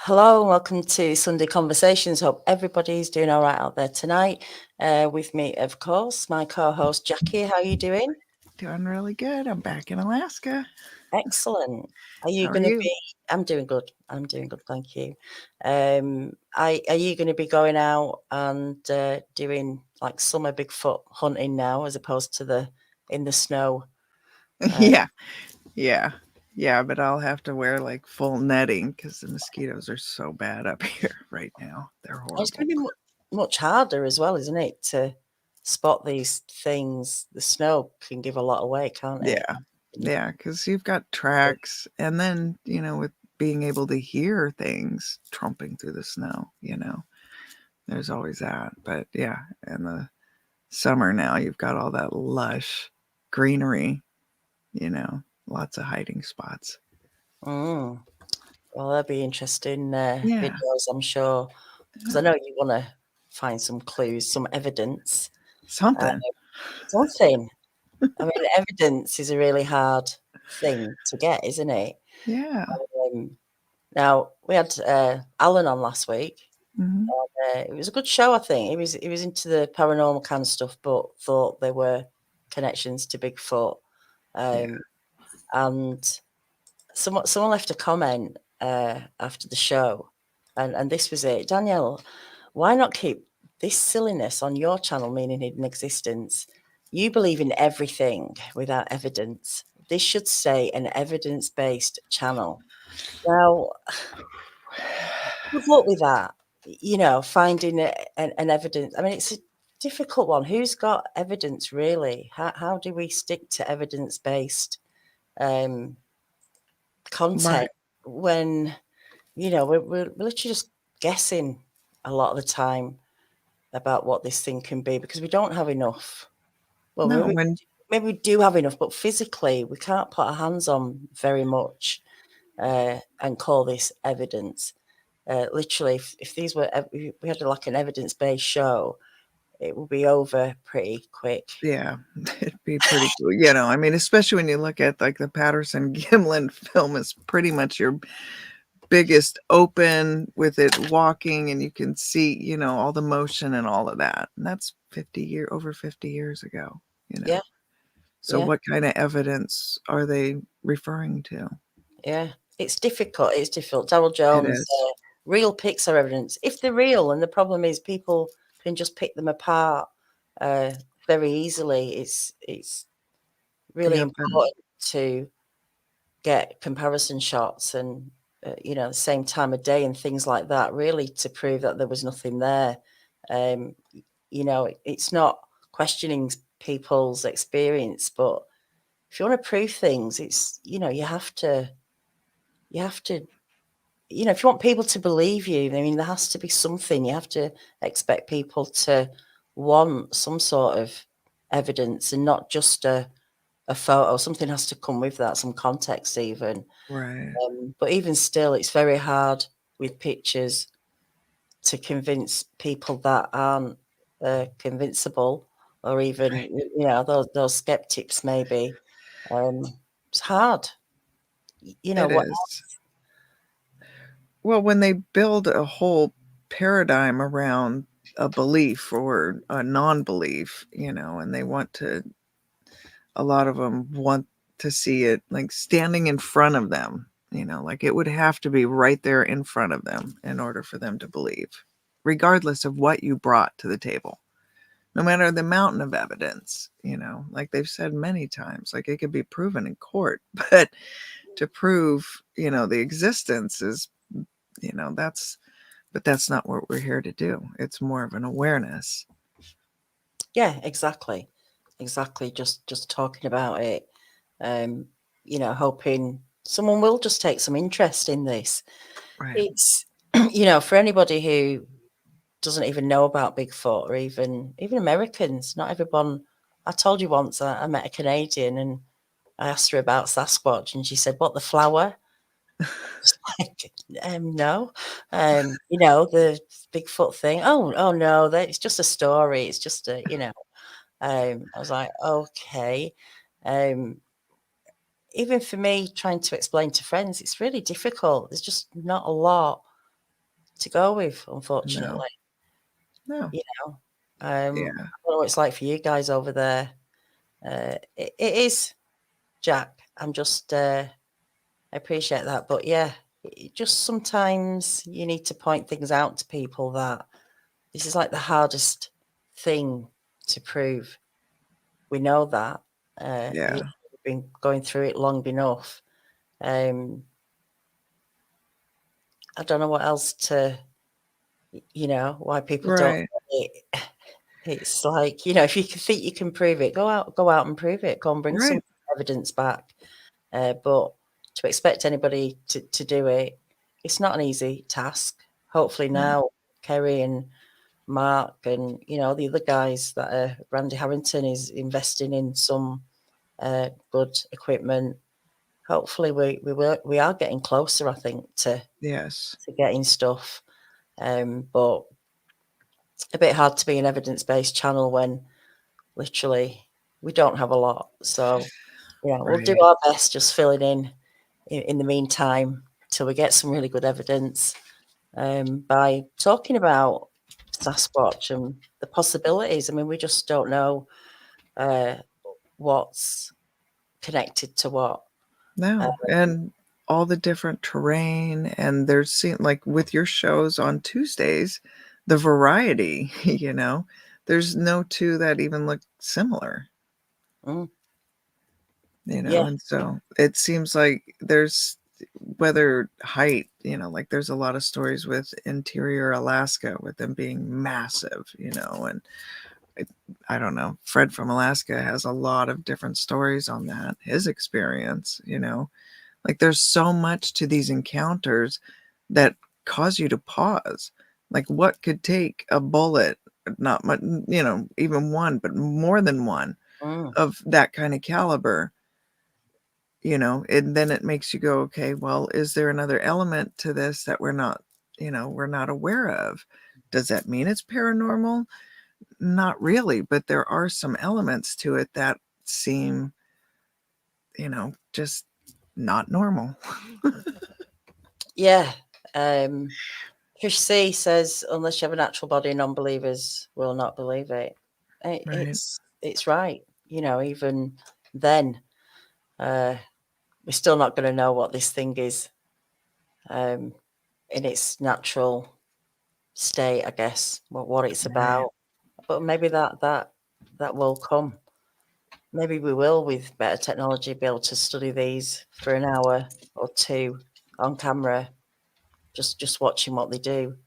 Hello and welcome to Sunday Conversations. Hope everybody's doing all right out there tonight. With me, of course, my co-host Jackie. How are you doing? Doing really good. I'm back in Alaska. Excellent. Are you How are going to you? be? I'm doing good. I'm doing good, thank you. Are you going to be going out and doing like summer Bigfoot hunting now, as opposed to the in the snow? Uh, Yeah, yeah, yeah. But I'll have to wear like full netting because the mosquitoes are so bad up here right now. They're it's horrible. going to be much harder as well, isn't it, to spot these things? The snow can give a lot away, can't it? Yeah, yeah. Because you've got tracks, and then with being able to hear things trumping through the snow. There's always that. But yeah, in the summer now, you've got all that lush greenery. Lots of hiding spots. Mm. Well, that'll be interesting Yeah, videos, I'm sure, because I yeah. know you want to find some clues, some evidence, uh, Something. something. I mean, evidence is a really hard thing to get, isn't it? Yeah. Um, Now we had Alan on last week. Hmm. It was a good show, I think. He was into the paranormal kind of stuff, but thought there were connections to Bigfoot. Yeah. Um, and someone left a comment after the show, and this was it. Danielle, why not keep this silliness on your channel, meaning hidden existence? You believe in everything without evidence. This should say an evidence-based channel. Now, good luck with that. Finding an evidence. I mean, it's a difficult one. Who's got evidence, really? How do we stick to evidence-based um, content Right. when we're literally just guessing a lot of the time about what this thing can be because we don't have enough. Well, No, when maybe we do have enough, but physically we can't put our hands on very much and call this evidence. Literally, if these were, if we had like an evidence-based show, it would be over pretty quick. yeah, it'd be pretty cool. I mean, especially when you look at like the Patterson Gimlin film is pretty much your biggest open with it walking and you can see, all the motion and all of that. And that's over 50 years ago, you know. Yeah, So yeah, what kind of evidence are they referring to? yeah. It's difficult. It's difficult. Darryl It Jones, is. real pics are evidence. If they're real, and the problem is people can just pick them apart uh, very easily. It's really Yep. And important to get comparison shots and the same time of day and things like that, really, to prove that there was nothing there. Um, it's not questioning people's experience, but if you want to prove things, it's you have to if you want people to believe you, I mean, there has to be something. You have to expect people to want some sort of evidence and not just a photo. Something has to come with that, some context even. right. But even still, it's very hard with pictures to convince people that aren't convincible, or even Right. those skeptics maybe. Um, it's hard. It What? is. Well, when they build a whole paradigm around a belief or a non-belief, and they want to, a lot of them want to see it like standing in front of them, like it would have to be right there in front of them in order for them to believe, regardless of what you brought to the table. No matter the mountain of evidence, like they've said many times, like it could be proven in court, but to prove, the existence is, that's but that's not what we're here to do. It's more of an awareness. Yeah, exactly, exactly. Just talking about it. Um, hoping someone will just take some interest in this. Right. It's for anybody who doesn't even know about Bigfoot, or even Americans. Not everyone. I told you once I met a Canadian and I asked her about Sasquatch, and she said, "What, the flower?" It's like, no, the Bigfoot thing. Oh no, that it's just a story. It's just a. I was like, okay. Um, Even for me, trying to explain to friends, it's really difficult. There's just not a lot. to go with, unfortunately. No. You know, Yeah. I don't know what it's like for you guys over there. It is, Jack. I'm just, I appreciate that. But yeah, just sometimes you need to point things out to people that this is like the hardest thing to prove. We know that. Yeah. We've been going through it long enough. I don't know what else to, why people don't. Right. It's like, if you think you can prove it, go out and prove it. Go and bring some Right. evidence back. But to expect anybody to do it, it's not an easy task. Hopefully No. now, Kerry and Mark and, the other guys that are, Randy Harrington is investing in some good equipment. Hopefully we are getting closer, I think, to Yes. getting stuff. But it's a bit hard to be an evidence-based channel when literally we don't have a lot. So yeah, we'll do Right. our best just filling in the meantime till we get some really good evidence by talking about Sasquatch and the possibilities. I mean, we just don't know what's connected to what. No. And all the different terrain, and there's like with your shows on Tuesdays, the variety, there's no two that even look similar. Mm, Yeah. yeah. And so it seems like there's, whether height, like there's a lot of stories with interior Alaska with them being massive, and I don't know, Fred from Alaska has a lot of different stories on that, his experience, like there's so much to these encounters that cause you to pause. Like what could take a bullet, not much, even one, but more than one Mm. of that kind of caliber, and then it makes you go, okay, well, is there another element to this that we're not aware of? Does that mean it's paranormal? Not really, but there are some elements to it that seem, just not normal. Yeah. Trish C says, unless you have a natural body, non-believers will not believe it. Right. It's right. Even then, we're still not going to know what this thing is in its natural state, I guess, what it's Right. about. But maybe that will come. Maybe we will, with better technology, be able to study these for an hour or two on camera, just watching what they do.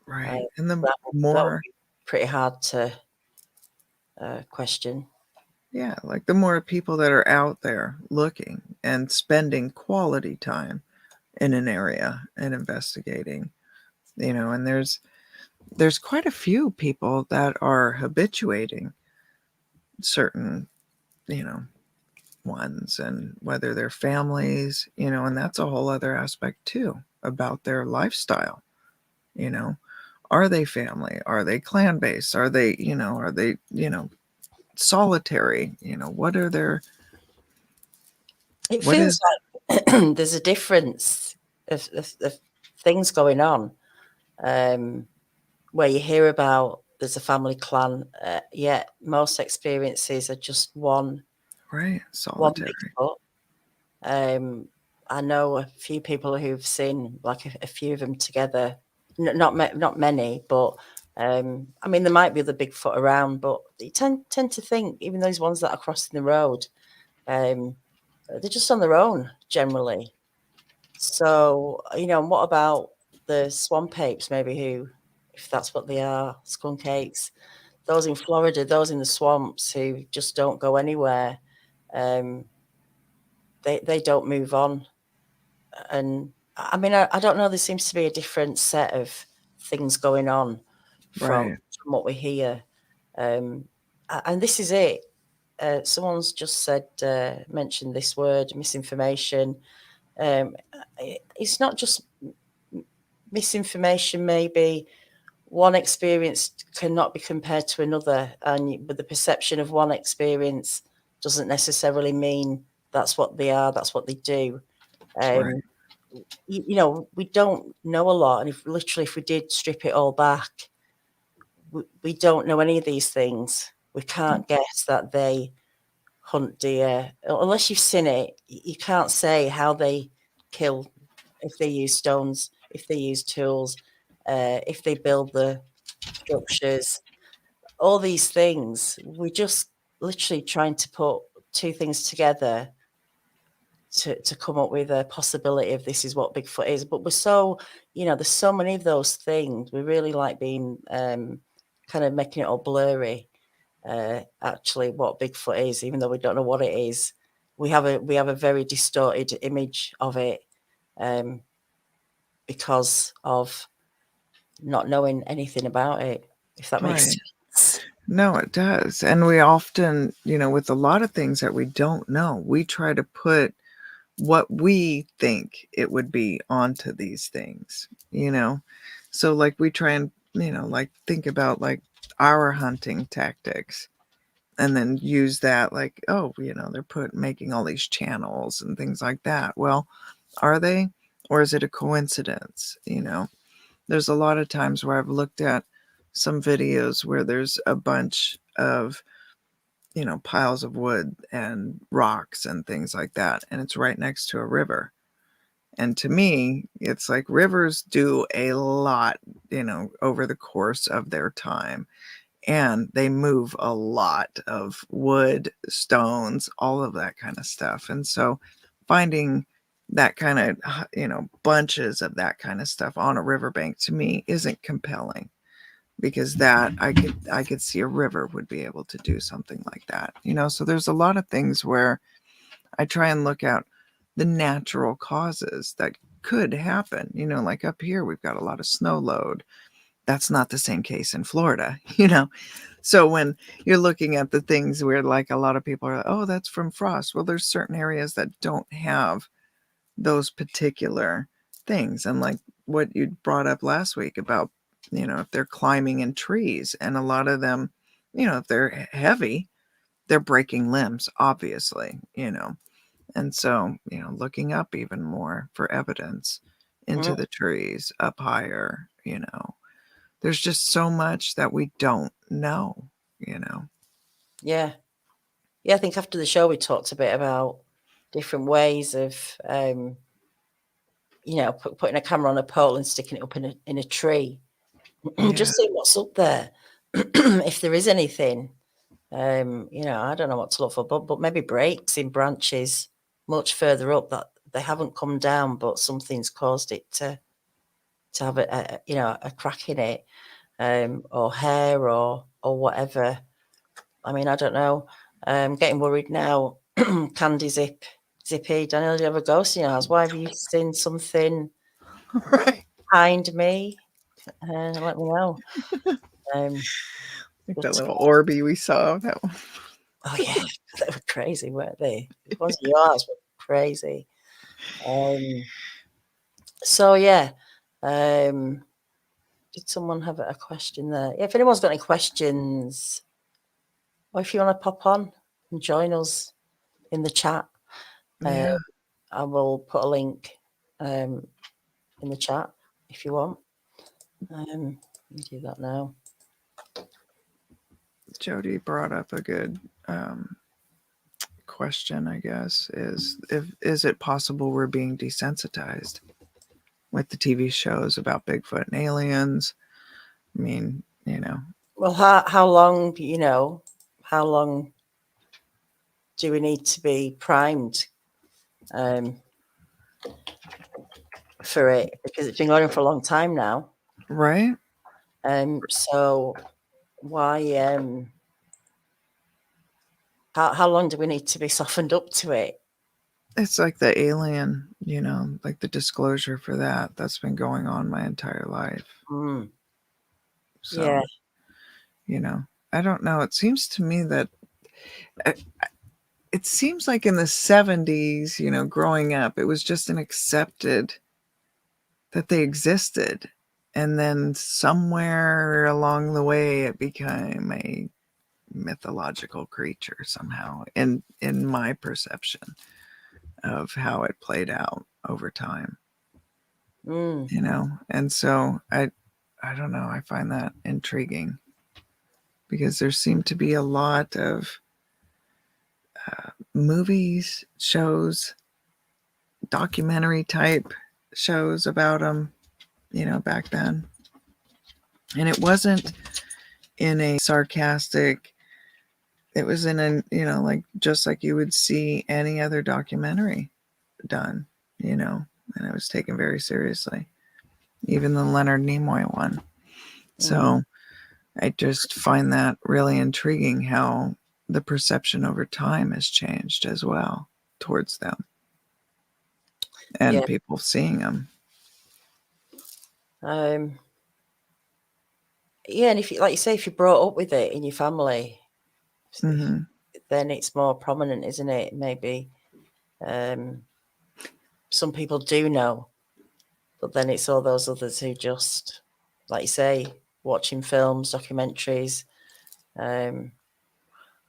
Right. And the That would more, be pretty hard to question. yeah, like the more people that are out there looking and spending quality time in an area and investigating, and there's quite a few people that are habituating certain, you know, ones, and whether they're families, and that's a whole other aspect too about their lifestyle. You know, are they family? Are they clan based? Are they, solitary? What are their, It what feels is, like there's a difference of things going on where you hear about there's a family clan, yet most experiences are just one right, one solitary, Bigfoot. I know a few people who've seen like a few of them together. Not many, but I mean there might be the Bigfoot around, but you tend to think even those ones that are crossing the road, they're just on their own generally. So and what about the swamp apes? Maybe who, if that's what they are, skunk apes. Those in Florida, those in the swamps who just don't go anywhere. Um, they don't move on. And I mean, I don't know. There seems to be a different set of things going on from right, what we hear. And this is it. Someone's just said, mentioned this word, misinformation. It's not just misinformation. Maybe one experience cannot be compared to another, and but the perception of one experience doesn't necessarily mean that's what they are. That's what they do. right, you know, we don't know a lot. And if we did strip it all back, we don't know any of these things. We can't guess that they hunt deer unless you've seen it. You can't say how they kill, if they use stones, if they use tools, if they build the structures, all these things. We're just literally trying to put two things together to come up with a possibility of this is what Bigfoot is. But we're so, you know, there's so many of those things. We really like being kind of making it all blurry. Actually, what Bigfoot is, even though we don't know what it is, we have a very distorted image of it because of not knowing anything about it. If that makes sense. No, it does. And we often, with a lot of things that we don't know, we try to put what we think it would be onto these things, So like we try and, like think about like our hunting tactics and then use that like, oh, they're making all these channels and things like that. Well, are they? Or is it a coincidence? There's a lot of times where I've looked at some videos where there's a bunch of, piles of wood and rocks and things like that. And it's right next to a river. And to me, it's like rivers do a lot, over the course of their time. And they move a lot of wood, stones, all of that kind of stuff. And so finding that kind of, bunches of that kind of stuff on a riverbank to me isn't compelling, because that I could see a river would be able to do something like that. So there's a lot of things where I try and look at the natural causes that could happen. Like up here, we've got a lot of snow load. That's not the same case in Florida, So when you're looking at the things where like a lot of people are like, oh, that's from frost. Well, there's certain areas that don't have those particular things. And like what you brought up last week about, if they're climbing in trees, and a lot of them, if they're heavy, they're breaking limbs, obviously, And so, looking up even more for evidence into the trees up higher, there's just so much that we don't know, Yeah. Yeah, I think after the show we talked a bit about different ways of putting a camera on a pole and sticking it up in a tree. Just see what's up there. If there is anything. I don't know what to look for, but maybe breaks in branches much further up that they haven't come down, but something's caused it to have a crack in it, or hair or whatever. I mean, I don't know. I'm getting worried now. Candy Zippy, Daniel, do you have a ghost in your house? Why have you seen something right? behind me? Let me know. Like that little Orby we saw. That one. Oh yeah, they were crazy, weren't they? The ones in your house were crazy. So yeah, did someone have a question there? Yeah, if anyone's got any questions, or if you want to pop on and join us in the chat, Yeah. I will put a link in the chat if you want. Let me do that now. Jody brought up a good question, I guess, is it possible we're being desensitized with the TV shows about Bigfoot and aliens? I mean, Well, how long, how long do we need to be primed for it? Because it's been going on for a long time now. right? So why, how long do we need to be softened up to it? It's like the alien, like the disclosure for that's been going on my entire life. So, yeah. I don't know. It seems to me that it seems like in the 70s, growing up, it was just an accepted that they existed. And then somewhere along the way, it became a mythological creature somehow in my perception of how it played out over time. you know. And so I don't know, I find that intriguing because there seem to be a lot of movies, shows, documentary type shows about them, you know, back then. And it wasn't in a sarcastic, it was in a, you know, like just like you would see any other documentary done, you know, and it was taken very seriously, even the Leonard Nimoy one. So I just find that really intriguing how the perception over time has changed as well towards them and people seeing them. Yeah, and if you, like you say, if you're brought up with it in your family, Mm-hmm. then it's more prominent, isn't it? Maybe some people do know, but then it's all those others who just, like you say, watching films, documentaries. I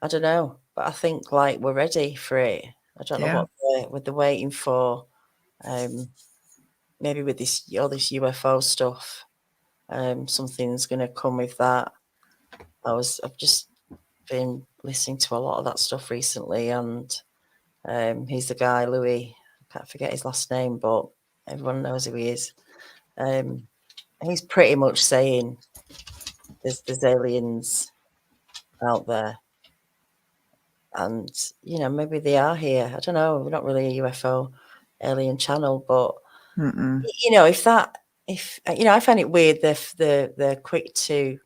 don't know, but I think like we're ready for it. I don't know what they're waiting for. Maybe with this all this UFO stuff, something's going to come with that. I've just been listening to a lot of that stuff recently, and he's the guy, Louis. I can't forget his last name, but everyone knows who he is. He's pretty much saying there's aliens out there, and you know maybe they are here. I don't know. We're not really a UFO alien channel, but you know if you know, I find it weird they're quick to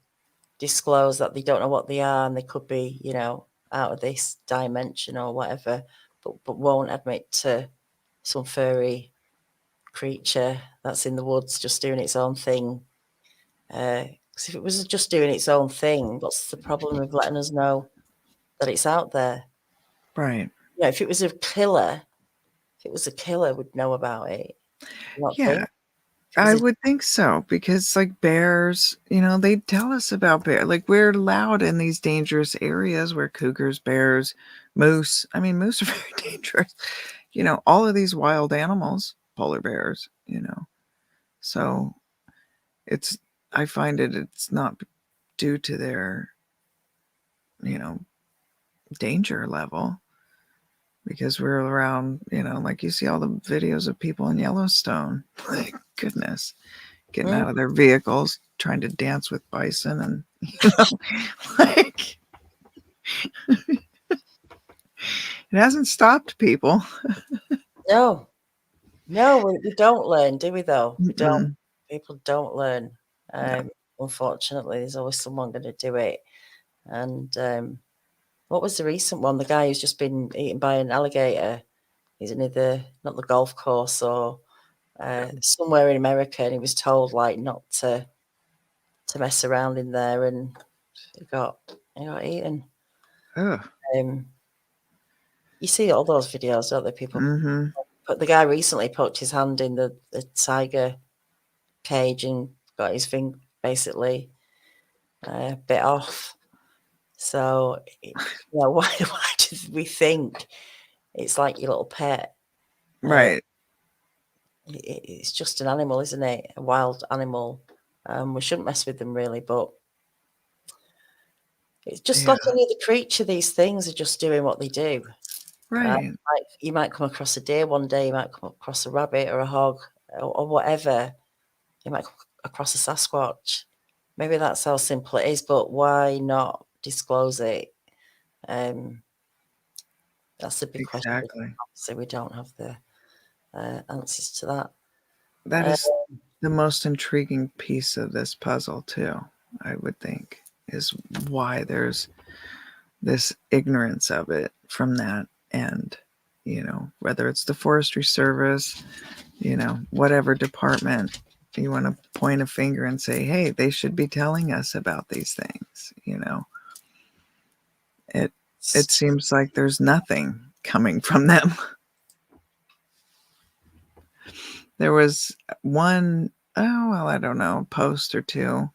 disclose that they don't know what they are and they could be, you know, out of this dimension or whatever, but won't admit to some furry creature that's in the woods just doing its own thing. Because if it was just doing its own thing, what's the problem with letting us know that it's out there? Right. You know, if it was a killer, we'd know about it. Not Yeah. think. I would think so because, like bears, you know, they tell us about bears. Like we're allowed in these dangerous areas where cougars, bears, moose. I mean, moose are very dangerous. You know, all of these wild animals, polar bears. You know, so it's. I find it's not due to their, you know, danger level because we're around. You know, like you see all the videos of people in Yellowstone. Like goodness. Getting out of their vehicles, trying to dance with bison, and you know, like it hasn't stopped people. No, we don't learn, do we? Though we don't. Mm-mm. People don't learn. No. Unfortunately, there's always someone going to do it. And what was the recent one? The guy who's just been eaten by an alligator. He's in either not the golf course or somewhere in America, and he was told like not to mess around in there, and he got eaten. Ugh. You see all those videos, don't they? People. Mm-hmm. But the guy recently poked his hand in the tiger cage and got his finger basically bit off. So, you know, why do we think it's like your little pet? Right. It's just an animal, isn't it? A wild animal. We shouldn't mess with them really, but it's just like any other creature. These things are just doing what they do. Right. Like you might come across a deer one day, you might come across a rabbit or a hog or whatever. You might come across a Sasquatch. Maybe that's how simple it is, but why not disclose it? That's a big question. Exactly. So we don't have the answers to that. That is the most intriguing piece of this puzzle, too, I would think, is why there's this ignorance of it from that end. You know, whether it's the Forestry Service, you know, whatever department you want to point a finger and say, hey, they should be telling us about these things, you know. It seems like there's nothing coming from them. There was one, oh, well, I don't know, post or two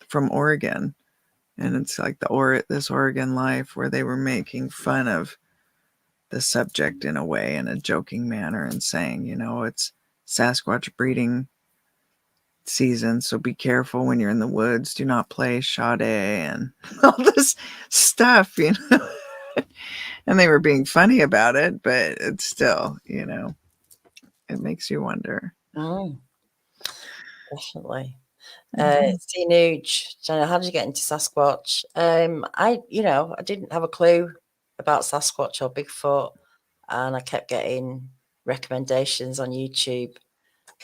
from Oregon. And it's like this Oregon Life where they were making fun of the subject in a way, in a joking manner, and saying, you know, it's, you know, Sasquatch breeding season, so be careful when you're in the woods. Do not play Sade and all this stuff, you know. And they were being funny about it, but it's still, you know, it makes you wonder. Definitely. Mhm. See, Nuge, Jenna, how did you get into Sasquatch? I didn't have a clue about Sasquatch or Bigfoot, and I kept getting recommendations on YouTube.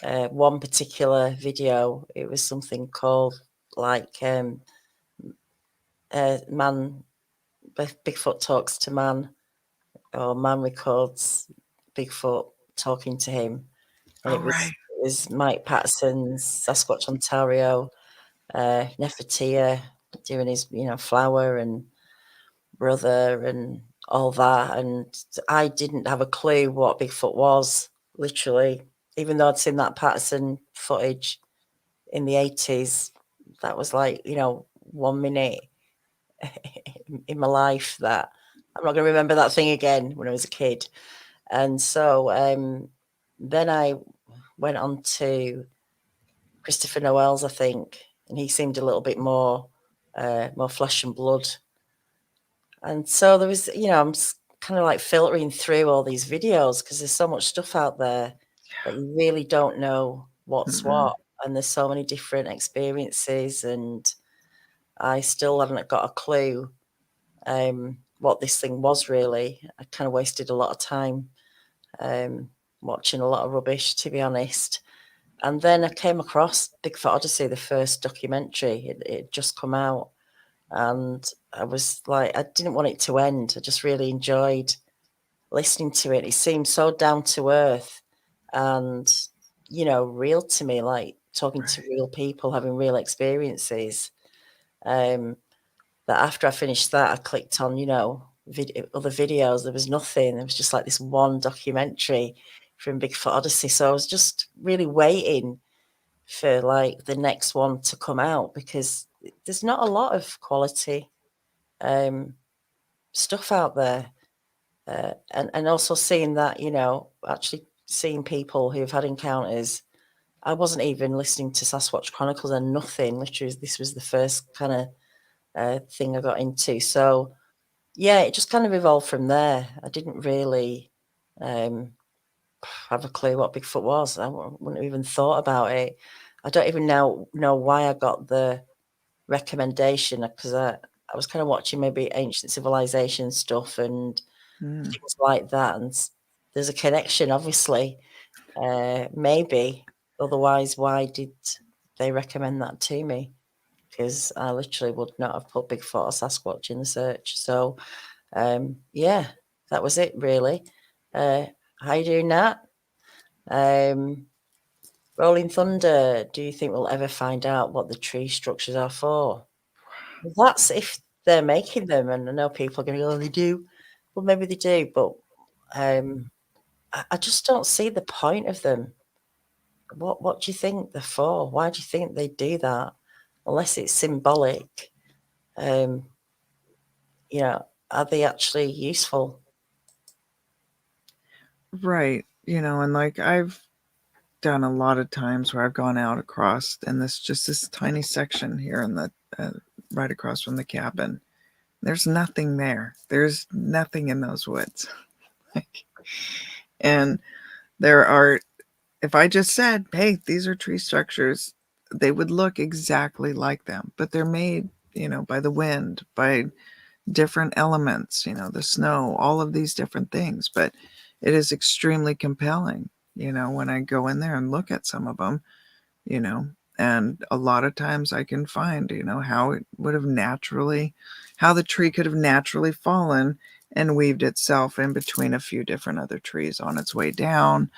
One particular video, it was something called like man, Bigfoot talks to man, or man records Bigfoot talking to him, and Oh, right. it was Mike Patterson's Sasquatch Ontario, Nefertia doing his, flower and brother and all that. And I didn't have a clue what Bigfoot was, literally, even though I'd seen that Patterson footage in the 80s. That was like, 1 minute in my life that I'm not going to remember that thing again when I was a kid. And so then I went on to Christopher Noel's, I think, and he seemed a little bit more flesh and blood. And so there was, I'm kind of like filtering through all these videos because there's so much stuff out there that you really don't know what's what, and there's so many different experiences, and I still haven't got a clue what this thing was really. I kind of wasted a lot of time watching a lot of rubbish, to be honest. And then I came across Bigfoot Odyssey, the first documentary. It had just come out, and I was like, I didn't want it to end. I just really enjoyed listening to it. It seemed so down to earth and, real to me, like talking to real people, having real experiences. That after I finished that, I clicked on, other videos. There was nothing. It was just like this one documentary from Bigfoot Odyssey. So I was just really waiting for like the next one to come out because there's not a lot of quality stuff out there. And also seeing that, actually seeing people who've had encounters. I wasn't even listening to Sasquatch Chronicles and nothing. Literally, this was the first kind of thing I got into. So, yeah, it just kind of evolved from there. I didn't really have a clue what Bigfoot was. I wouldn't have even thought about it. I don't even know why I got the recommendation because I was kind of watching maybe ancient civilization stuff and things like that. And there's a connection, obviously, maybe. Otherwise, why did they recommend that to me? Because I literally would not have put Bigfoot or Sasquatch in the search. So, yeah, that was it, really. How you doing, Nat? Rolling Thunder, do you think we'll ever find out what the tree structures are for? Well, that's if they're making them, and I know people are going to go, oh, they do. Well, maybe they do, but I just don't see the point of them. What do you think they're for? Why do you think they do that? Unless it's symbolic, are they actually useful? Right. And like I've done a lot of times where I've gone out across and this tiny section here in the right across from the cabin. There's nothing there. There's nothing in those woods. And there are, if I just said, hey, these are tree structures, they would look exactly like them, but they're made, by the wind, by different elements, the snow, all of these different things. But it is extremely compelling, when I go in there and look at some of them, and a lot of times I can find, how it would have naturally, how the tree could have naturally fallen and weaved itself in between a few different other trees on its way down,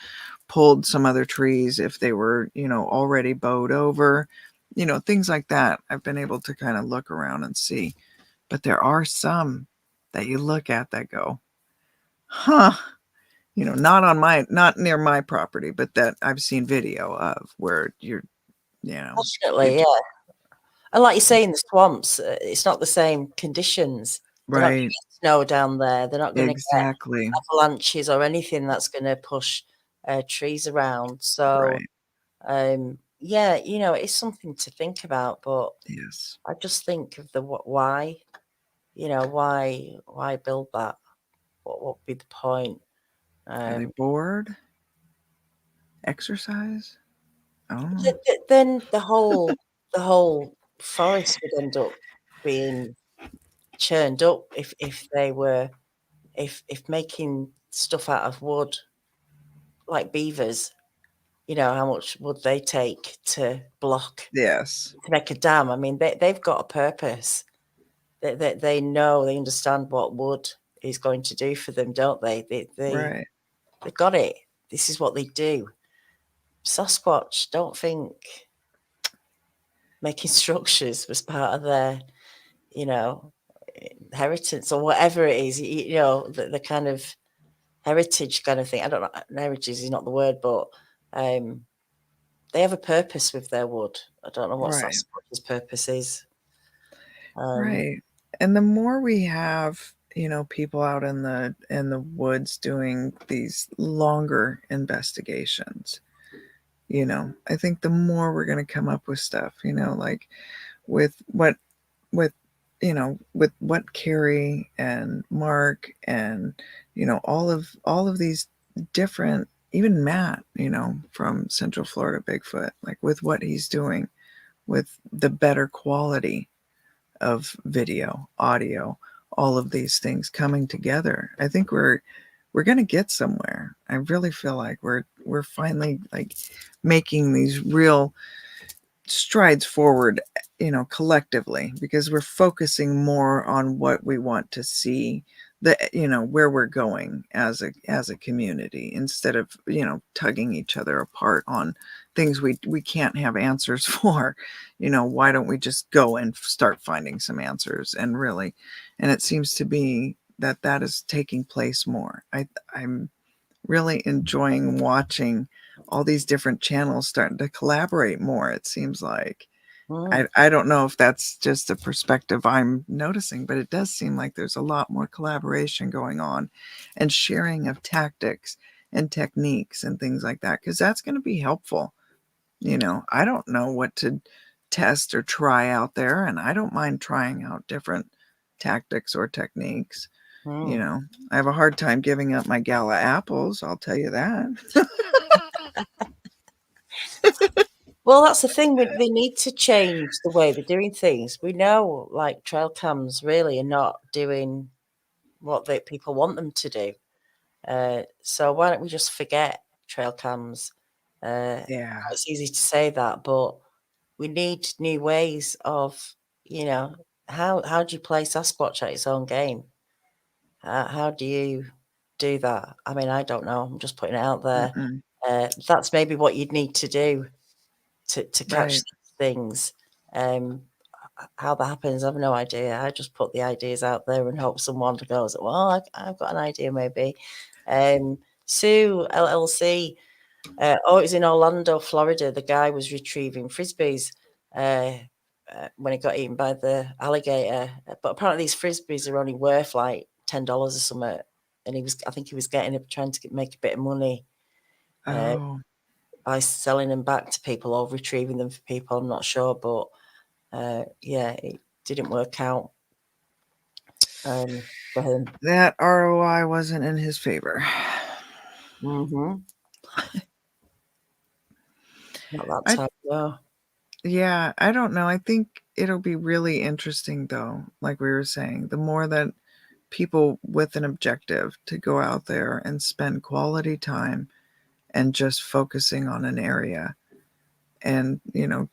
pulled some other trees if they were, already bowed over, things like that. I've been able to kind of look around and see. But there are some that you look at that go, huh, not near my property, but that I've seen video of where Definitely, yeah. And like you say, in the swamps, it's not the same conditions. They're not going to right, get snow down there. They're not going to get exactly, avalanches or anything that's going to push trees around. So, Right. yeah, it's something to think about. But Yes. I just think of the why, why build that? What would be the point? Are they bored? Exercise? I don't know. Then the whole forest would end up being churned up if they were if making stuff out of wood like beavers, how much would they take to block Yes. to make a dam? I mean, they've got a purpose. They know, they understand what wood is going to do for them, don't they? Right. They got it. This is what they do. Sasquatch, don't think making structures was part of their, you know, inheritance or whatever it is, the kind of heritage kind of thing. I don't know, heritage is not the word, but they have a purpose with their wood. I don't know what Right. Sasquatch's purpose is. Right. And the more we have, people out in the woods doing these longer investigations, I think the more we're going to come up with stuff, like with with with what Carrie and Mark and all of these different, even Matt, from Central Florida Bigfoot, like with what he's doing with the better quality of video, audio, all of these things coming together. I think we're going to get somewhere. I really feel like we're finally like making these real strides forward, collectively, because we're focusing more on what we want to see, where we're going as a community, instead of tugging each other apart on things we can't have answers for. Why don't we just go and start finding some answers? And it seems to be that is taking place more. I'm really enjoying watching all these different channels starting to collaborate more, it seems like. I don't know if that's just a perspective I'm noticing, but it does seem like there's a lot more collaboration going on and sharing of tactics and techniques and things like that, because that's going to be helpful. I don't know what to test or try out there, and I don't mind trying out different tactics or techniques. I have a hard time giving up my gala apples, I'll tell you that. Well, that's the thing. They need to change the way they're doing things. We know, like, trail cams really are not doing what people want them to do. So why don't we just forget trail cams? Yeah. It's easy to say that, but we need new ways of, how do you play Sasquatch at its own game? How do you do that? I mean, I don't know. I'm just putting it out there. Mm-mm. That's maybe what you'd need to do to catch Right. these things. How that happens, I have no idea. I just put the ideas out there and hope someone goes, well, I've got an idea maybe. Sue LLC, it was in Orlando, Florida. The guy was retrieving frisbees when he got eaten by the alligator. But apparently these frisbees are only worth like $10 or something. And I think he was trying to make a bit of money Oh, by selling them back to people or retrieving them for people. I'm not sure, but yeah, it didn't work out for him. that ROI wasn't in his favor. Mm-hmm. Not that I time, no. Yeah, I don't know. I think it'll be really interesting though, like we were saying, the more that people with an objective to go out there and spend quality time and just focusing on an area, and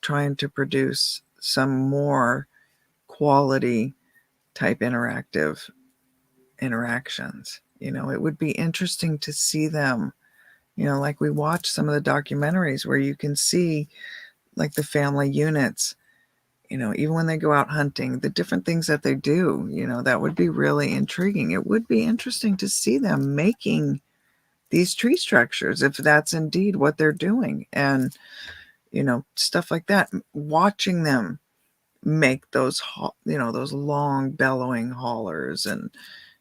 trying to produce some more quality type interactions. It would be interesting to see them, like we watch some of the documentaries where you can see like the family units, even when they go out hunting, the different things that they do, that would be really intriguing. It would be interesting to see them making these tree structures, if that's indeed what they're doing, and stuff like that. Watching them make those those long bellowing haulers, and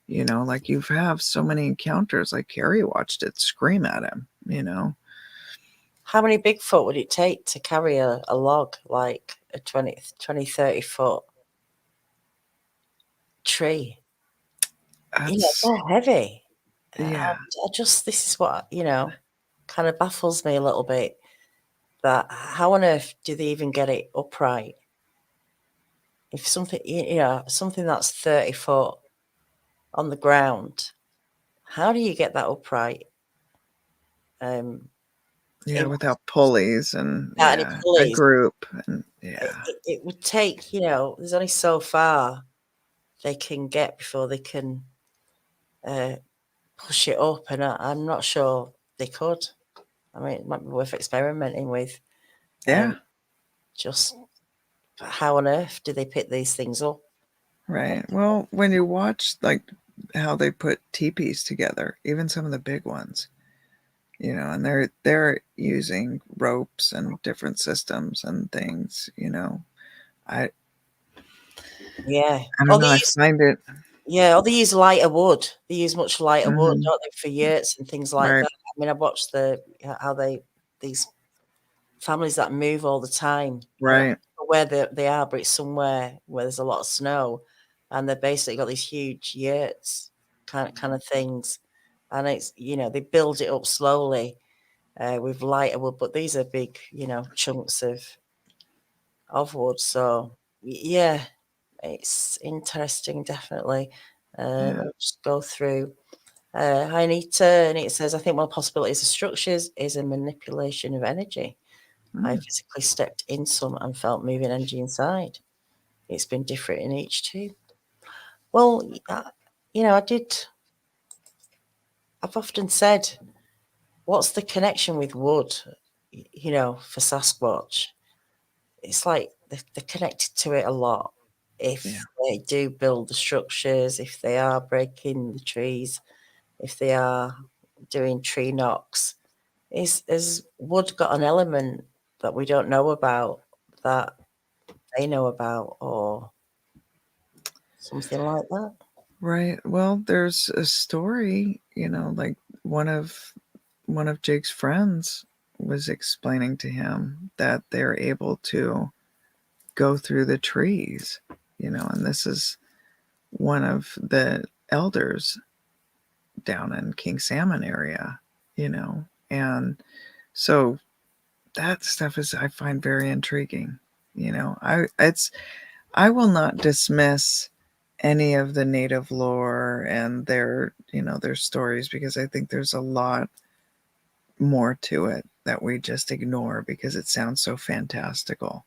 You know, like you have so many encounters, like Carrie watched it scream at him, you know. How many Bigfoot would it take to carry a log, like a 20, 30 foot tree? That's, They're heavy. yeah, This is what, kind of baffles me a little bit, that how on earth do they even get it upright? If something, something that's 30 foot on the ground, how do you get that upright? yeah, In without pulleys and without any yeah, a pulleys, group and yeah, it would take, there's only so far they can get before they can push it up, and I'm not sure they could. I mean, it might be worth experimenting with. yeah, Just how on earth do they pick these things up? right. Well, when you watch like how they put teepees together, even some of the big ones, you know, and they're using ropes and different systems and things, you know. I Yeah. I don't know. I find it. Or they use lighter wood. They use much lighter wood, Mhm, don't they, for yurts and things like right, that. I mean, I've watched how these families that move all the time. I don't right, know where they are, but it's somewhere where there's a lot of snow, and they've basically got these huge yurts, kind of things, and it's they build it up slowly with lighter wood, but these are big chunks of wood. So yeah, it's interesting, definitely. yeah, I'll just go through. Hi, Anita, and it says, I think one possibility of structures is a manipulation of energy. I mm, physically stepped in some and felt moving energy inside. It's been different in each too. Well, I've often said, what's the connection with wood, for Sasquatch? It's like they're connected to it a lot. yeah, If they do build the structures, if they are breaking the trees, if they are doing tree knocks, is wood got an element that we don't know about, that they know about, or something like that? right. Well, there's a story, you know, like one of Jake's friends was explaining to him that they're able to go through the trees, you know, and this is one of the elders down in King Salmon area, you know, and so that stuff is I find very intriguing. You know, I will not dismiss any of the native lore and their their stories, because I think there's a lot more to it that we just ignore because it sounds so fantastical.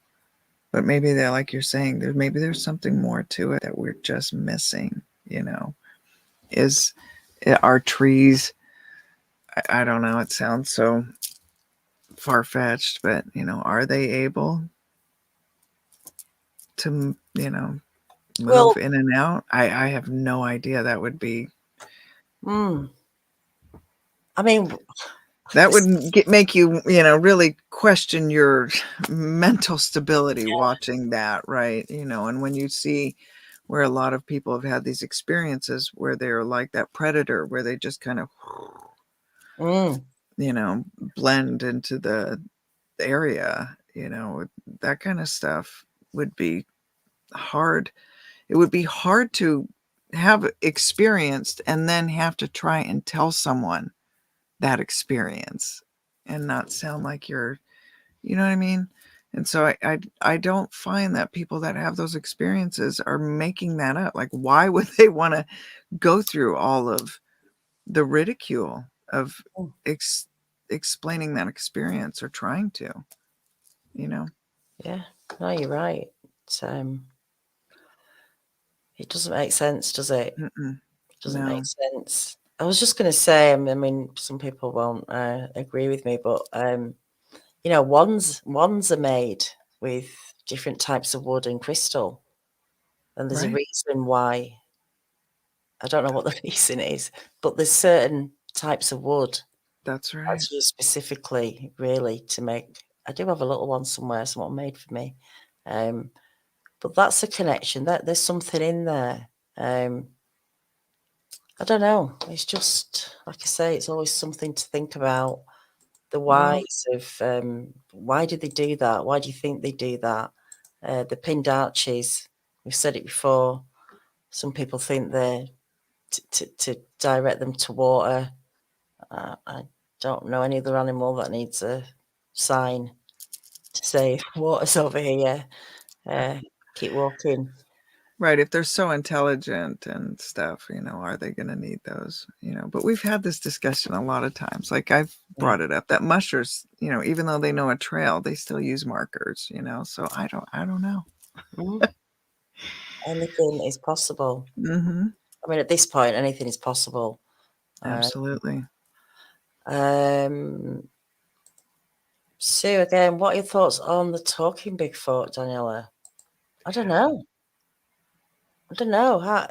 But maybe they're like you're saying, there's something more to it that we're just missing, you know. Is Are trees, I don't know, it sounds so far fetched, but are they able to, move Well, in and out? I have no idea. That would be I mean, that this, would make you, really question your mental stability watching that, right? And when you see where a lot of people have had these experiences where they're like that predator, where they just kind of, mm, blend into the area, that kind of stuff would be hard. It would be hard to have experienced and then have to try and tell someone that experience and not sound like you're, you know what I mean? And so I don't find that people that have those experiences are making that up. Like, why would they want to go through all of the ridicule of mm, explaining that experience or trying to, you know? yeah, no, you're right. It doesn't make sense, does it? Mm-mm, It doesn't make no. sense. I was just going to say, I mean, some people won't agree with me, but wands are made with different types of wood and crystal, and there's a Right. reason why. I don't know what the reason is, but there's certain types of wood That's right. that's used specifically, really, to make. I do have a little one somewhere, someone made for me, but that's a connection. That there's something in there. Um, I don't know. It's just, like I say, it's always something to think about. The Well, whys of why did they do that? Why do you think they do that? The pinned arches, we've said it before. Some people think they're to direct them to water. I don't know any other animal that needs a sign to say water's over here. Keep walking. right. If they're so intelligent and stuff, are they going to need those? But we've had this discussion a lot of times. Like I've brought it up that mushers, even though they know a trail, they still use markers. So I don't know. Anything is possible. Mm-hmm. I mean, at this point, anything is possible. Absolutely. Sue, again, what are your thoughts on the talking Bigfoot, Daniela? I don't know. How,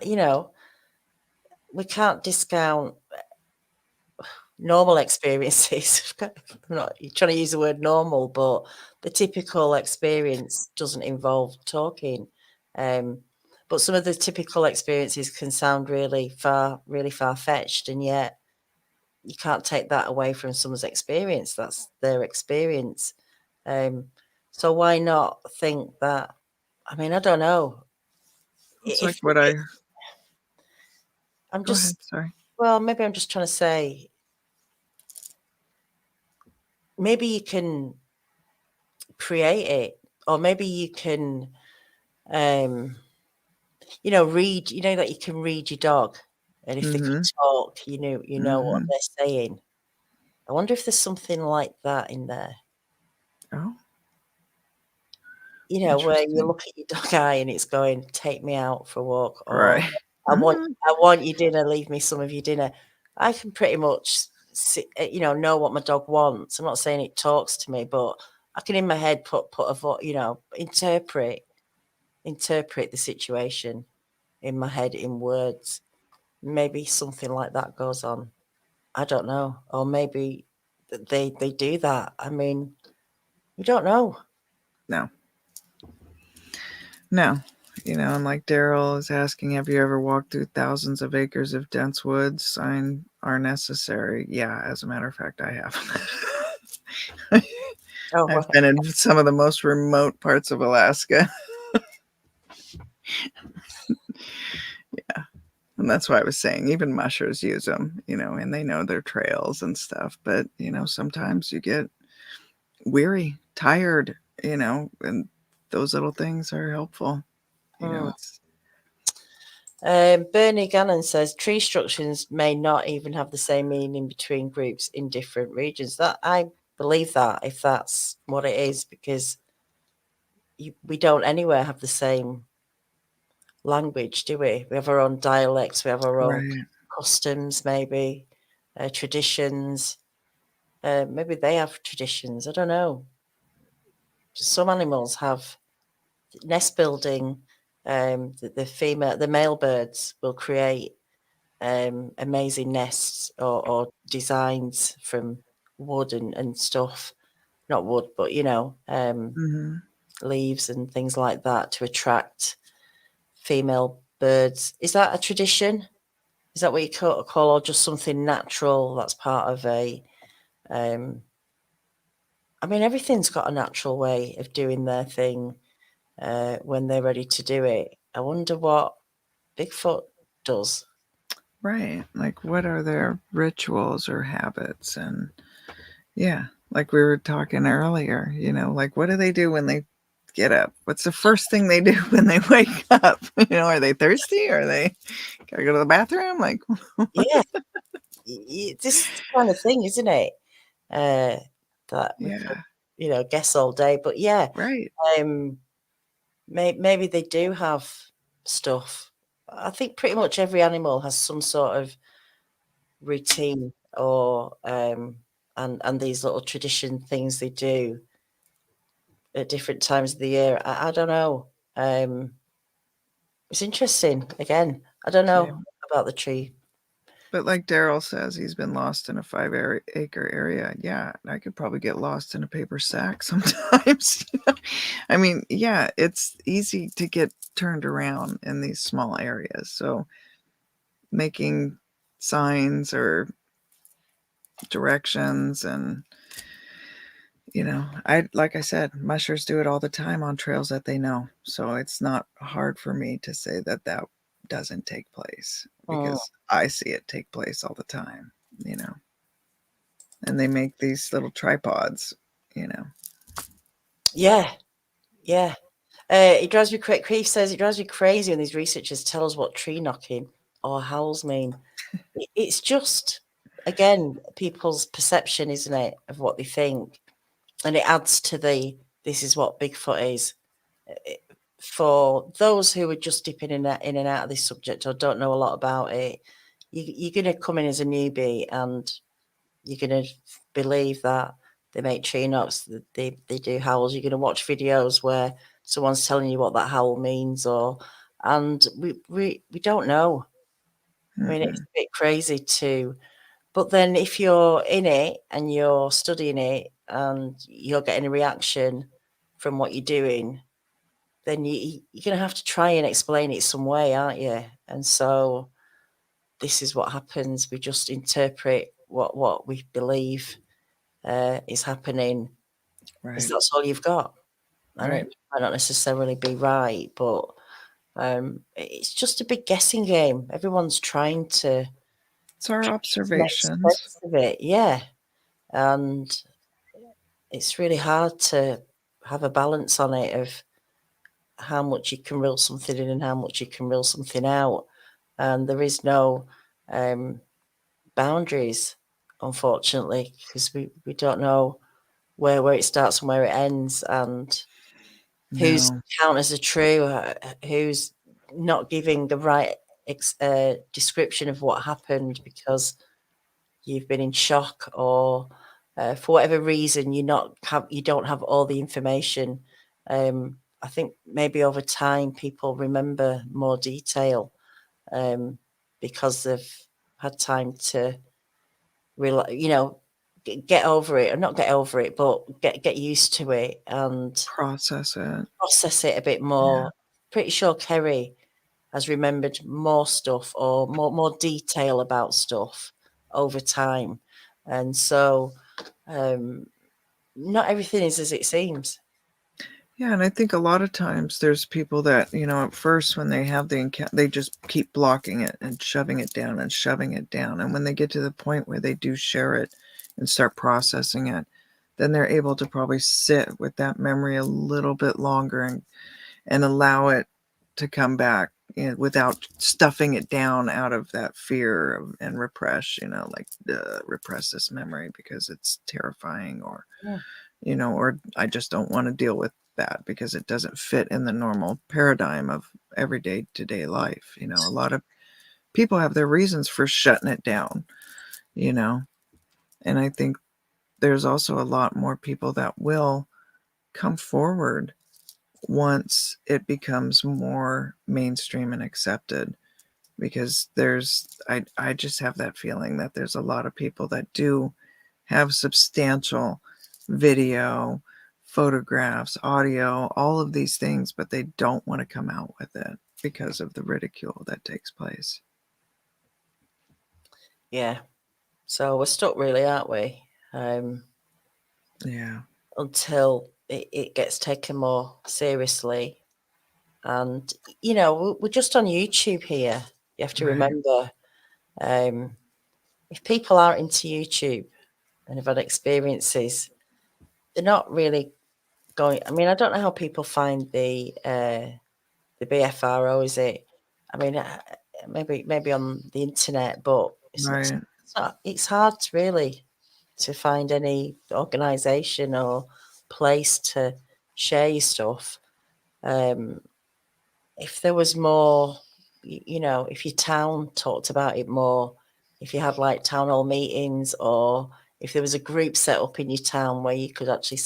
we can't discount normal experiences. I'm not trying to use the word normal, but the typical experience doesn't involve talking. But some of the typical experiences can sound really far-fetched, and yet you can't take that away from someone's experience. That's their experience. So why not think that? I mean, I don't know. It's If like what I. I'm Go ahead. just, Sorry. well, maybe I'm just trying to say, maybe you can create it, or maybe you can, read. That you can read your dog, and if they can Mm-hmm. talk, you know what Mm-hmm. they're saying. I wonder if there's something like that in there. Oh, Where you interesting. look at your dog eye and it's going, "Take me out for a walk," or Right. I want your dinner, leave me some of your dinner." I can pretty much know what my dog wants. I'm not saying it talks to me, but I can in my head put interpret the situation in my head in words. Maybe something like that goes on. I don't know. Or maybe they do that. I mean, we don't know. No. No. And like Daryl is asking, have you ever walked through thousands of acres of dense woods? Sign are necessary. Yeah, as a matter of fact, I have. Oh, I've been in some of the most remote parts of Alaska. Yeah. And that's why I was saying even mushers use them, and they know their trails and stuff. But, sometimes you get weary, tired, and those little things are helpful. It's. Bernie Gannon says tree structures may not even have the same meaning between groups in different regions. That I believe that, if that's what it is, because we don't anywhere have the same language, do we? We have our own dialects, we have our own Right. customs, maybe traditions. Maybe they have traditions. I don't know. Some animals have nest building. The male birds will create amazing nests or designs from wood and stuff. Not wood, but Mm-hmm. leaves and things like that to attract female birds. Is that a tradition? Is that what you call or just something natural that's part of a I mean, everything's got a natural way of doing their thing when they're ready to do it. I wonder what Bigfoot does. Right. Like, what are their rituals or habits? And yeah, like we were talking earlier, like what do they do when they get up? What's the first thing they do when they wake up? Are they thirsty? Are they gotta go to the bathroom? Like, Yeah, this kind of thing, isn't it? That we could, yeah, guess all day. But yeah, right. um, maybe they do have stuff. I think pretty much every animal has some sort of routine or and these little tradition things they do at different times of the year. I don't know. It's interesting. Again, I don't Yeah. know about the tree. But like Daryl says, he's been lost in a 5-acre area. Yeah, I could probably get lost in a paper sack sometimes. I mean, yeah, it's easy to get turned around in these small areas. So making signs or directions. And like I said, mushers do it all the time on trails that they know, so it's not hard for me to say that doesn't take place, because I see it take place all the time. And they make these little tripods. Yeah. It drives me crazy. Creve says it drives me crazy when these researchers tell us what tree knocking or howls mean. It's just, again, people's perception, isn't it, of what they think, and it adds to this is what Bigfoot is. For those who are just dipping in and out of this subject or don't know a lot about it, you're going to come in as a newbie and you're going to believe that they make tree knocks, they do howls. You're going to watch videos where someone's telling you what that howl means, and we don't know. I mean, it's a bit crazy too. But then if you're in it and you're studying it and you're getting a reaction from what you're doing, then you're going to have to try and explain it some way, aren't you? And so this is what happens. We just interpret what we believe is happening, because that's all you've got. And it might not necessarily be right, but it's just a big guessing game. Everyone's trying to... It's our make observations. sense of it, yeah. And it's really hard to have a balance on it of how much you can rule something in and how much you can rule something out. And there is no boundaries, unfortunately, because we don't know where it starts and where it ends, and whose counters are true, who's not giving the right description of what happened because you've been in shock, or for whatever reason you don't have all the information. I think maybe over time people remember more detail because they've had time to get over it, or not get over it, but get used to it and process it a bit more. Yeah. Pretty sure Kerry has remembered more stuff or more detail about stuff over time. And so not everything is as it seems. Yeah, and I think a lot of times there's people that, at first when they have the encounter, they just keep blocking it and shoving it down and shoving it down. And when they get to the point where they do share it and start processing it, then they're able to probably sit with that memory a little bit longer and allow it to come back without stuffing it down out of that fear and repress, repress this memory because it's terrifying, or, or I just don't want to deal with that because it doesn't fit in the normal paradigm of everyday to-day life. A lot of people have their reasons for shutting it down, and I think there's also a lot more people that will come forward once it becomes more mainstream and accepted, because I just have that feeling that there's a lot of people that do have substantial video, photographs, audio, all of these things, but they don't want to come out with it because of the ridicule that takes place. Yeah. So we're stuck really, aren't we? Yeah. Until it gets taken more seriously. And, we're just on YouTube here. You have to remember, if people aren't into YouTube and have had experiences, they're not really going... I mean, I don't know how people find the BFRO, is it? I mean, maybe on the internet, but it's hard really to find any organization or place to share your stuff. If there was more, if your town talked about it more, if you had like town hall meetings, or if there was a group set up in your town where you could actually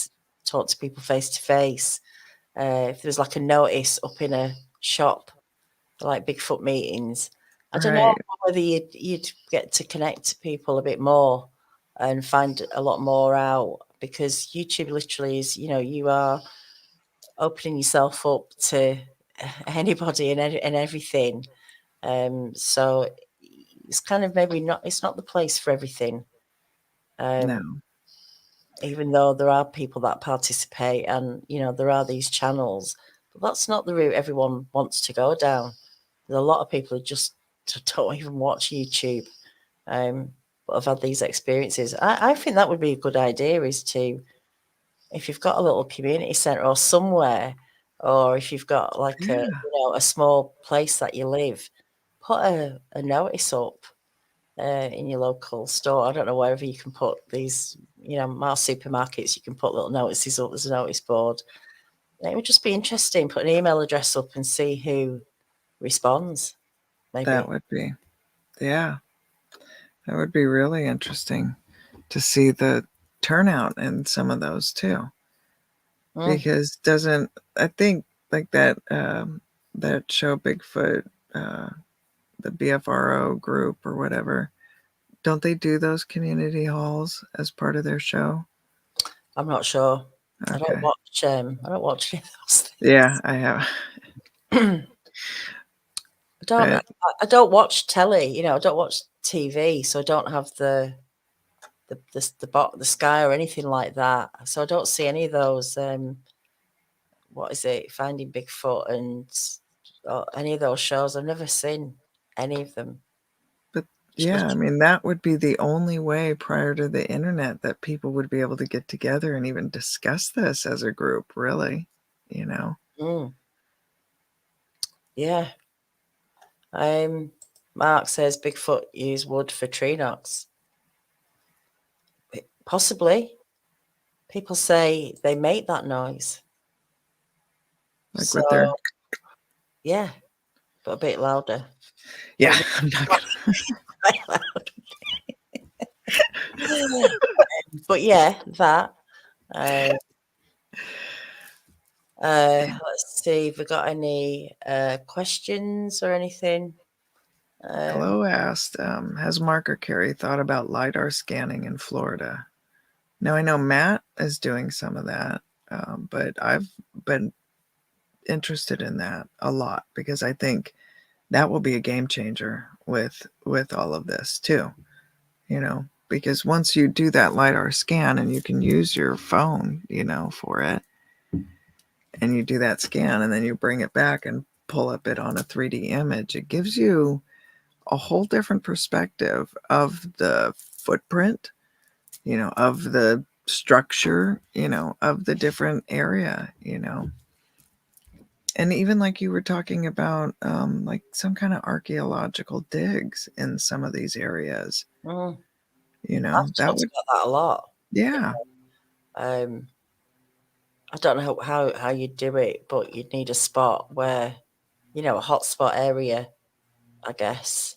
talk to people face to face, if there was like a notice up in a shop, like Bigfoot meetings, I don't know whether you'd get to connect to people a bit more and find a lot more out, because YouTube literally is, you are opening yourself up to anybody and everything. So it's kind of maybe not. It's not the place for everything. No. Even though there are people that participate, and there are these channels, but that's not the route everyone wants to go down. There's a lot of people who just don't even watch YouTube, but have had these experiences. I think that would be a good idea, is to, if you've got a little community centre or somewhere, or if you've got like a small place that you live, put a notice up in your local store. I don't know, wherever you can put these, most supermarkets, you can put little notices up. There's a notice board. It would just be interesting. Put an email address up and see who responds. Maybe That would be, yeah, that would be really interesting to see the turnout in some of those too. Because I think like that show Bigfoot, the BFRO group or whatever, don't they do those community halls as part of their show? I'm not sure. Okay. I don't watch any of those things. Yeah, I have. I don't watch telly, I don't watch TV, so I don't have the Sky or anything like that. So I don't see any of those. What is it? Finding Bigfoot and any of those shows. I've never seen any of them. But yeah, I mean, that would be the only way prior to the internet that people would be able to get together and even discuss this as a group, really, Yeah. Mark says Bigfoot use wood for tree knocks. Possibly. People say they make that noise. Like with their... Yeah, but a bit louder. Yeah, I'm not gonna... But yeah, that. Let's see if we got any questions or anything. Hello asked, has Mark or Carrie thought about LiDAR scanning in Florida? Now, I know Matt is doing some of that, but I've been interested in that a lot because I think that will be a game changer with all of this too, because once you do that LiDAR scan and you can use your phone, for it, and you do that scan and then you bring it back and pull up it on a 3D image, it gives you a whole different perspective of the footprint, of the structure, of the different area, and even like you were talking about, like some kind of archaeological digs in some of these areas, I've that would... about that a lot. Yeah. I don't know how you'd do it, but you'd need a spot where, a hotspot area, I guess.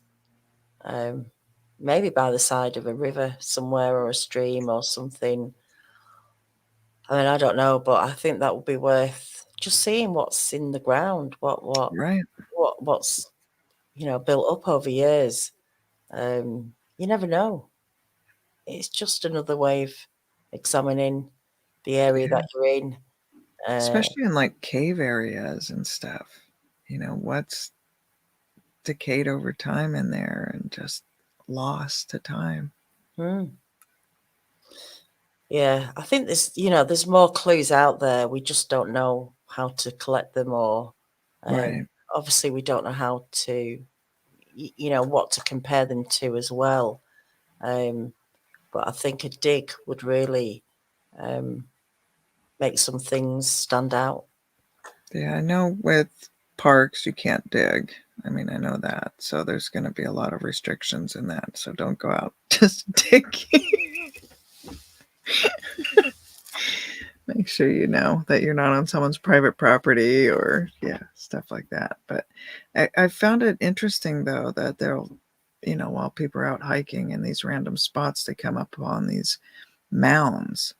Maybe by the side of a river somewhere, or a stream or something. I mean, I don't know, but I think that would be worth just seeing what's in the ground, Right. what's built up over years. You never know. It's just another way of examining the area that you're in. Especially in like cave areas and stuff. What's decayed over time in there and just lost to time. Yeah, I think there's more clues out there. We just don't know how to collect them, or Right. obviously we don't know how to, what to compare them to as well. But I think a dig would really make some things stand out. Yeah, I know with parks you can't dig. I mean, I know that. So there's going to be a lot of restrictions in that. So don't go out just digging. Make sure you know that you're not on someone's private property or stuff like that. But I found it interesting though that they'll, while people are out hiking in these random spots, they come up on these mounds,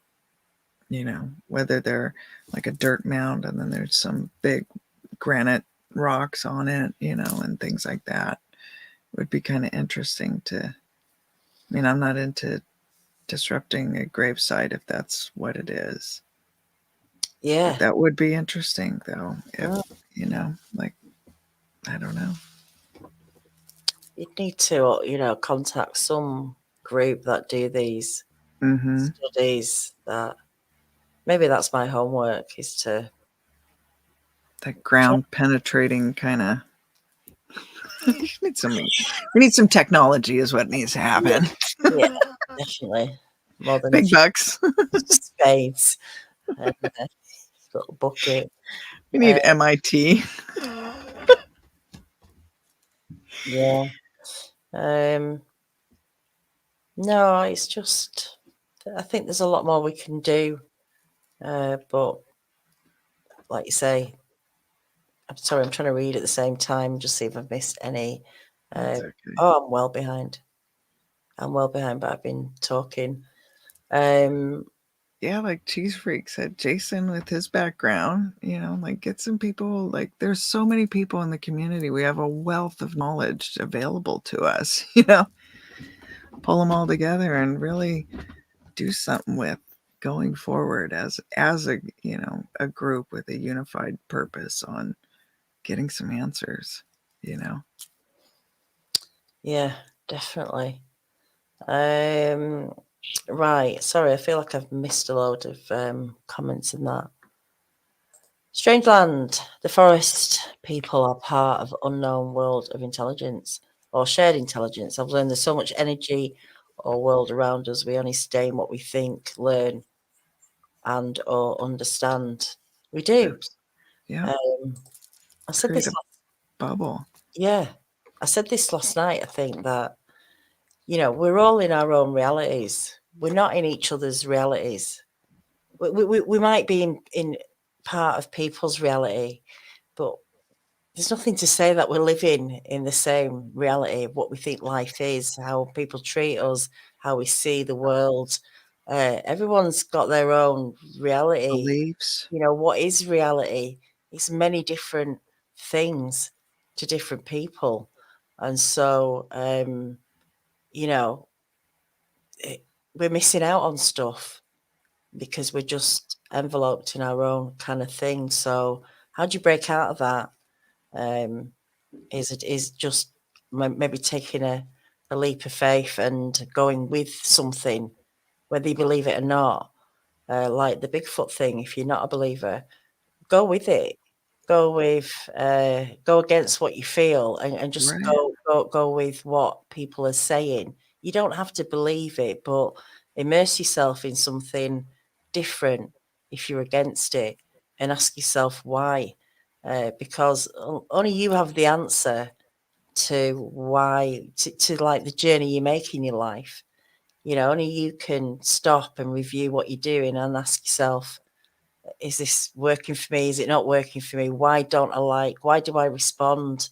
whether they're like a dirt mound and then there's some big granite rocks on it, and things like that. It would be kind of interesting to... I mean, I'm not into disrupting a gravesite if that's what it is. Yeah. But that would be interesting, though, if, like, I don't know. you'd need to, you know, contact some group that do these studies. That maybe that's my homework, is to That ground penetrating kind of. We need some technology, is what needs to happen. Yeah, definitely. More than Big bucks. spades and a little bucket. We need MIT. Yeah. No, it's just, I think there's a lot more we can do. But like you say, I'm sorry, I'm trying to read at the same time, just see if I've missed any. Okay. Oh, I'm well behind. But I've been talking. Yeah, like Cheese Freak said, Jason with his background, you know, like get some people, like there's so many people in the community. We have a wealth of knowledge available to us, you know, pull them all together and really do something with going forward as a, you know, a group with a unified purpose on getting some answers, you know. Yeah, definitely. Right. Sorry, I feel like I've missed a load of comments in that. Strange land. The forest people are part of unknown world of intelligence or shared intelligence. I've learned there's so much energy or world around us. We only stay in what we think, learn, and or understand. We do. Yeah. I said Create this. a bubble. Yeah, I said this last night. I think that, you know, we're all in our own realities. We're not in each other's realities. We might be in part of people's reality, but there's nothing to say that we're living in the same reality of what we think life is, how people treat us, how we see the world. Everyone's got their own reality. Beliefs. You know, what is reality? It's many different things to different people. And so, you know, we're missing out on stuff because we're just enveloped in our own kind of thing. So, how do you break out of that? Is just maybe taking a leap of faith and going with something, whether you believe it or not. Like the Bigfoot thing, if you're not a believer, go with it. Go against what you feel, and just Right. go with what people are saying. You don't have to believe it, but immerse yourself in something different if you're against it, and ask yourself why. Because only you have the answer to why, to like the journey you make in your life. You know, only you can stop and review what you're doing and ask yourself, is this working for me? Is it not working for me? Why don't I like? Why do I respond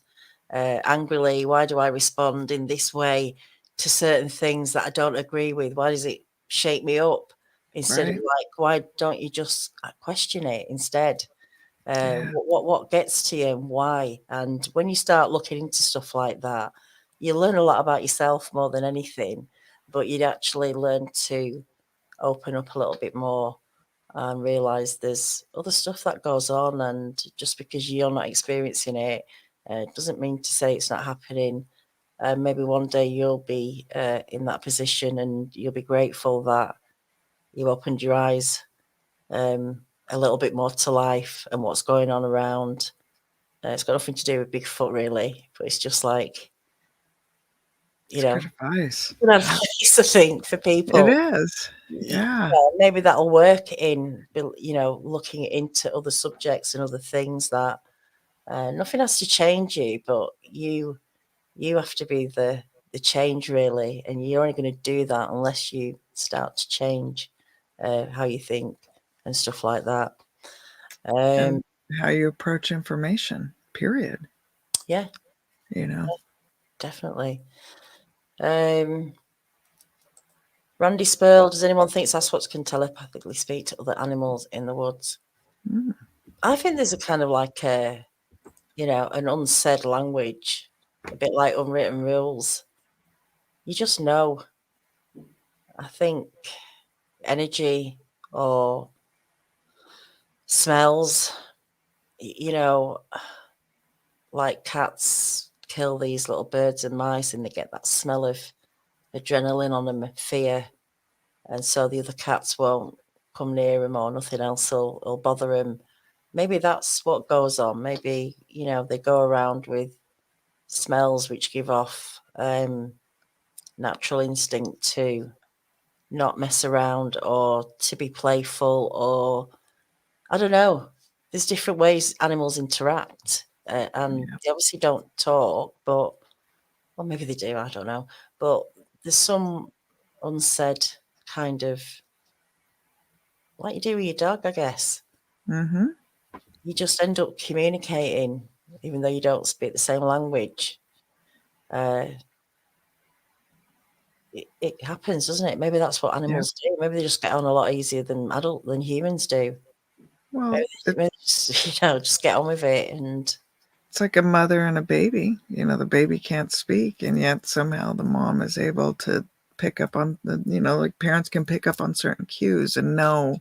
angrily? Why do I respond in this way to certain things that I don't agree with? Why does it shake me up instead of Right. like? Why don't you just question it instead? Yeah. What gets to you and why? And when you start looking into stuff like that, you learn a lot about yourself more than anything. But you'd actually learn to open up a little bit more and realize there's other stuff that goes on, and just because you're not experiencing it doesn't mean to say it's not happening. Maybe one day you'll be in that position and you'll be grateful that you opened your eyes a little bit more to life and what's going on around. It's got nothing to do with Bigfoot really, but it's just like, you It's know, good advice. good advice, I think, for It people. is. Yeah. Maybe that'll work in, you know, looking into other subjects and other things that nothing has to change you, but you have to be the change really, and you're only going to do that unless you start to change how you think and stuff like that. And how you approach information, period. Yeah, You know. definitely. Randy Spurl, does anyone think Sasquatch can telepathically speak to other animals in the woods? Mm. I think there's a kind of like a, you know, an unsaid language, a bit like unwritten rules. You just know. I think energy or smells, you know, like cats kill these little birds and mice, and they get that smell of adrenaline on them, fear, and so the other cats won't come near them, or nothing else will bother them. Maybe that's what goes on. Maybe, you know, they go around with smells which give off natural instinct to not mess around or to be playful, or I don't know. There's different ways animals interact, and Yeah. they obviously don't talk, but well, maybe they do. I don't know. But there's some unsaid kind of, like you do with your dog, I guess. Mm-hmm. You just end up communicating, even though you don't speak the same language. It happens, doesn't it? Maybe that's what Yeah. animals do. Maybe they just get on a lot easier than humans do. Well, Maybe, maybe just, you know, just get on with it. And it's like a mother and a baby. You know, the baby can't speak, and yet somehow the mom is able to pick up on the, you know, like parents can pick up on certain cues and know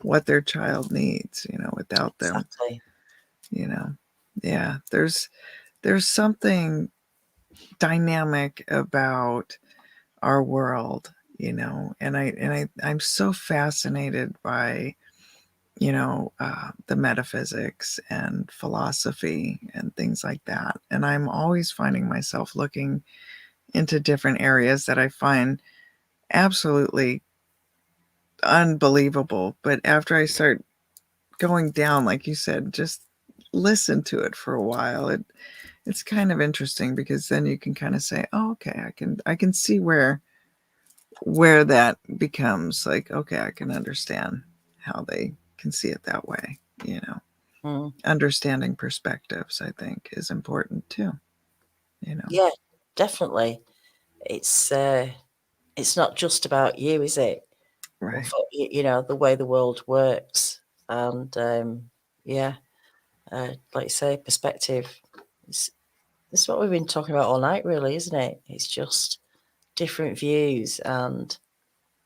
what their child needs, you know, without them, exactly. you know. Yeah, there's something dynamic about our world, you know, and I'm so fascinated by, you know, the metaphysics and philosophy and things like that. And I'm always finding myself looking into different areas that I find absolutely unbelievable. But after I start going down, like you said, just listen to it for a while. It's kind of interesting because then you can kind of say, oh, okay, I can see where that becomes like, okay, I can understand how they can see it that way, you know. Mm. Understanding perspectives, I think, is important too, you know. Yeah, definitely. It's not just about you, is it? Right. You know, the way the world works, and yeah, like you say, perspective. It's, it's what we've been talking about all night, really, isn't it? It's just different views, and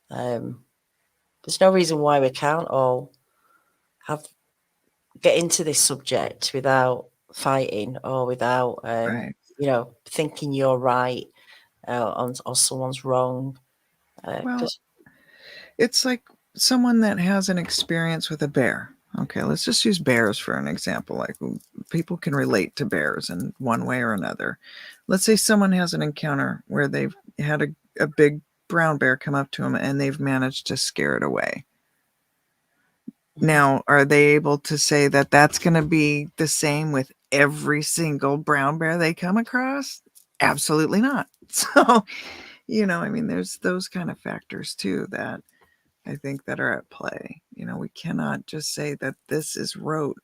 there's no reason why we can't all get into this subject without fighting, or without Right. you know, thinking you're right, or someone's wrong. Well, Because it's like someone that has an experience with a bear. Okay, let's just use bears for an example. Like people can relate to bears in one way or another. Let's say someone has an encounter where they've had a big brown bear come up to them and they've managed to scare it away. Now, are they able to say that that's going to be the same with every single brown bear they come across? Absolutely not. So, you know, I mean, there's those kind of factors too that I think that are at play. You know, we cannot just say that this is rote,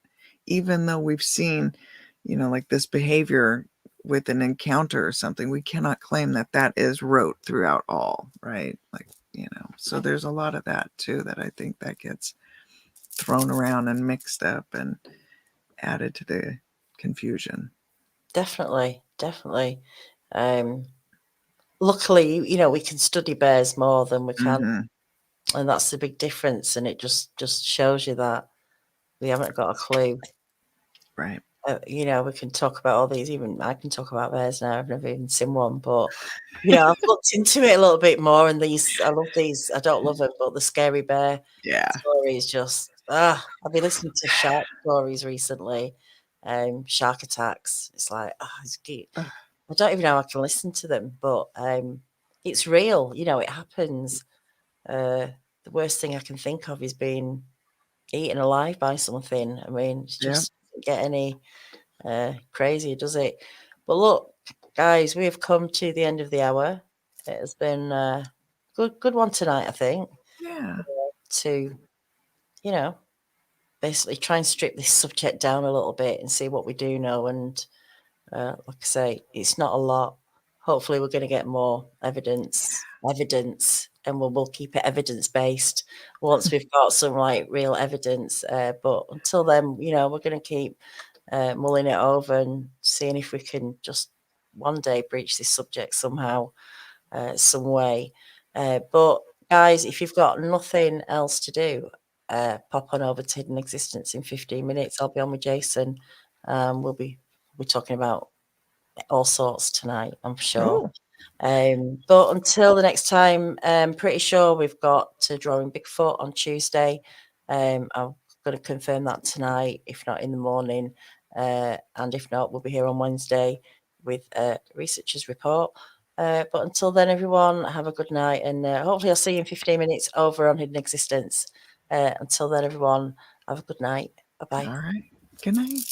even though we've seen, you know, like this behavior with an encounter or something. We cannot claim that that is rote throughout all, right? Like, you know, so there's a lot of that too that I think that gets thrown around and mixed up and added to the confusion. definitely, definitely. Luckily, you know, we can study bears more than we can, Hmm. and that's the big difference. And it just shows you that we haven't got a clue. Right. You know, we can talk about all these. Even I can talk about bears now. I've never even seen one, but you know, I've looked into it a little bit more. And these, I love these. I don't love them, but the scary bear Yeah. stories just I've been listening to shark stories recently, shark attacks. It's like it's cute. Ugh, I don't even know how I can listen to them, but it's real. You know, it happens. The worst thing I can think of is being eaten alive by something. I mean, it yeah. just doesn't get any crazy, does it? But look, guys, we have come to the end of the hour. It has been a good one tonight, I think, Yeah. to, you know, basically try and strip this subject down a little bit and see what we do know. And like I say, it's not a lot. Hopefully, we're going to get more evidence, and we'll keep it evidence based once we've got some like real evidence. But until then, you know, we're going to keep mulling it over and seeing if we can just one day breach this subject somehow, some way. But guys, if you've got nothing else to do, pop on over to Hidden Existence in 15 minutes. I'll be on with Jason. We'll be talking about all sorts tonight, I'm sure. Oh, But until the next time, I'm pretty sure we've got to Drawing Bigfoot on Tuesday. I'm going to confirm that tonight, if not in the morning. And if not, we'll be here on Wednesday with a researcher's report. But until then, everyone, have a good night. And hopefully I'll see you in 15 minutes over on Hidden Existence. Until then, everyone, have a good night. Bye-bye. all right. Good night.